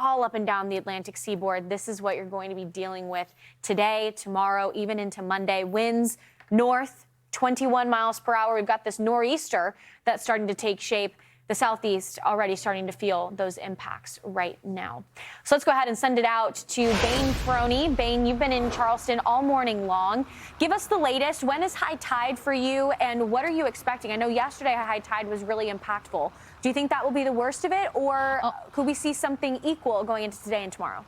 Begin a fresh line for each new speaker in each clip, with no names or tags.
all up and down the Atlantic seaboard. This is what you're going to be dealing with today, tomorrow, even into Monday. Winds north, 21 miles per hour. We've got this nor'easter that's starting to take shape. The southeast already starting to feel those impacts right now. So let's go ahead and send it out to Bayne Froney. Bayne, you've been in Charleston all morning long. Give us the latest. When is high tide for you, and what are you expecting? I know yesterday high tide was really impactful. Do you think that will be the worst of it, or could we see something equal going into today and tomorrow?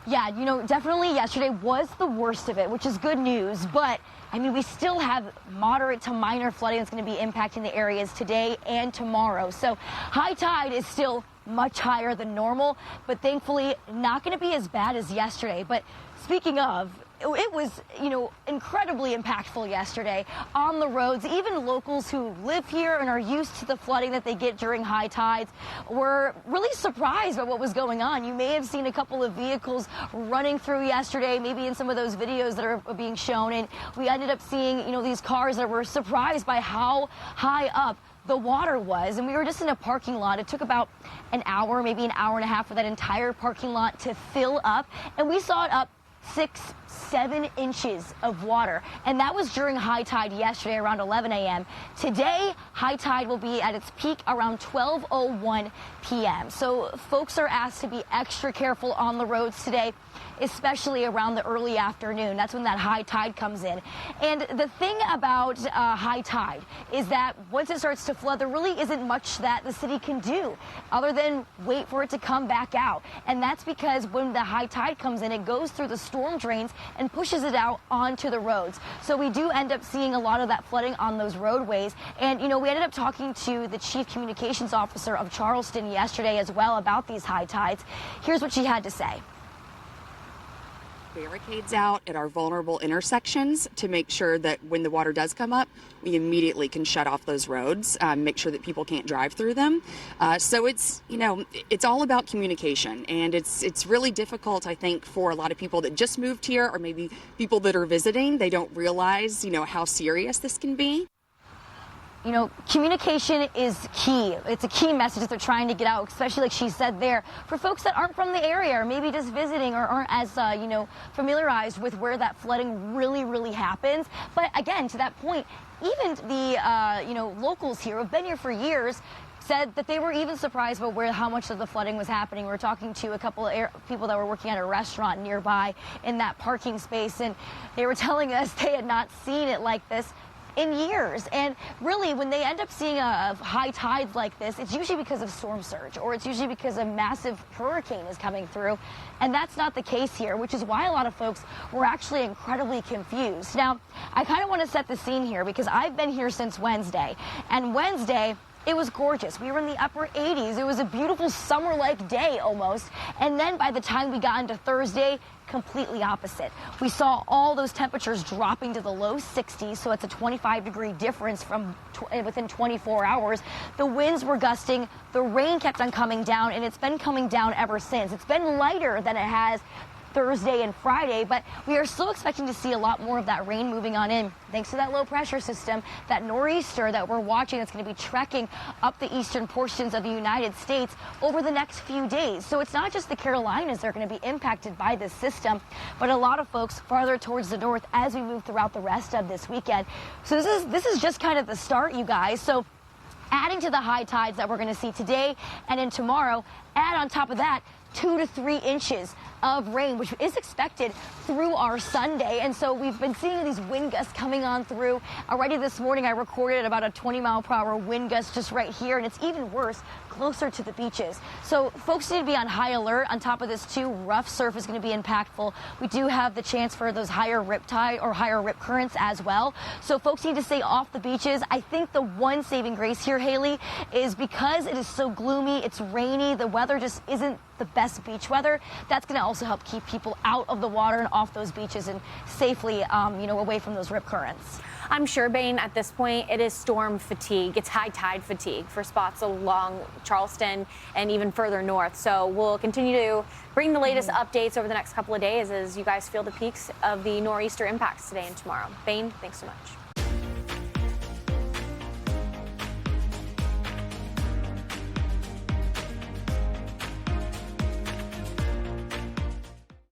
Yeah, you know, definitely yesterday was the worst of it, which is good news. But, I mean, we still have moderate to minor flooding that's going to be impacting the areas today and tomorrow. So high tide is still much higher than normal, but thankfully not going to be as bad as yesterday. But speaking of, it was, you know, incredibly impactful yesterday on the roads. Even locals who live here and are used to the flooding that they get during high tides were really surprised by what was going on. You may have seen a couple of vehicles running through yesterday, maybe in some of those videos that are being shown. And we ended up seeing, you know, these cars that were surprised by how high up the water was. And we were just in a parking lot. It took about an hour, maybe an hour and a half for that entire parking lot to fill up. And we saw it up 6-7 inches of water, and that was during high tide yesterday around 11 a.m. Today, high tide will be at its peak around 12:01 p.m. So folks are asked to be extra careful on the roads today, especially around the early afternoon. That's when that high tide comes in. And the thing about high tide is that once it starts to flood, there really isn't much that the city can do other than wait for it to come back out. And that's because when the high tide comes in, it goes through the storm drains and pushes it out onto the roads. So we do end up seeing a lot of that flooding on those roadways. And, you know, we ended up talking to the chief communications officer of Charleston yesterday as well about these high tides. Here's what she had to say.
Barricades out at our vulnerable intersections to make sure that when the water does come up, we immediately can shut off those roads, make sure that people can't drive through them. So it's, you know, it's all about communication, and it's really difficult, I think, for a lot of people that just moved here, or maybe people that are visiting. They don't realize, you know, how serious this can be.
You know, communication is key. It's a key message that they're trying to get out, especially like she said there, for folks that aren't from the area or maybe just visiting or aren't as, you know, familiarized with where that flooding really happens. But again, to that point, even the, you know, locals here who have been here for years said that they were even surprised about how much of the flooding was happening. We were talking to a couple of people that were working at a restaurant nearby in that parking space, and they were telling us they had not seen it like this in years. And really, when they end up seeing a high tides like this, it's usually because of storm surge, or it's usually because a massive hurricane is coming through. And that's not the case here, which is why a lot of folks were actually incredibly confused. Now, I kind of want to set the scene here because I've been here since Wednesday, and Wednesday, it was gorgeous. We were in the upper 80s. It was a beautiful summer-like day almost. And then by the time we got into Thursday, completely opposite. We saw all those temperatures dropping to the low 60s, so it's a 25-degree difference from within 24 hours. The winds were gusting, the rain kept on coming down, and it's been coming down ever since. It's been lighter than it has Thursday and Friday, but we are still expecting to see a lot more of that rain moving on in thanks to that low pressure system, that nor'easter that we're watching that's going to be trekking up the eastern portions of the United States over the next few days. So it's not just the Carolinas that are going to be impacted by this system, but a lot of folks farther towards the north as we move throughout the rest of this weekend. So this is just kind of the start, you guys. So adding to the high tides that we're going to see today and then tomorrow, add on top of that 2 to 3 inches of rain, which is expected through our Sunday. And so we've been seeing these wind gusts coming on through. Already this morning, I recorded about a 20-mile-per-hour wind gust just right here, and it's even worse closer to the beaches. So folks need to be on high alert. On top of this, too, rough surf is going to be impactful. We do have the chance for those higher rip tide or higher rip currents as well. So folks need to stay off the beaches. I think the one saving grace here, Haley, is because it is so gloomy, it's rainy, the weather just isn't the best beach weather. That's going to also help keep people out of the water and off those beaches and safely, you know, away from those rip currents.
I'm sure, Bayne, at this point, it is storm fatigue. It's high tide fatigue for spots along Charleston and even further north. So we'll continue to bring the latest updates over the next couple of days as you guys feel the peaks of the nor'easter impacts today and tomorrow. Bayne, thanks so much.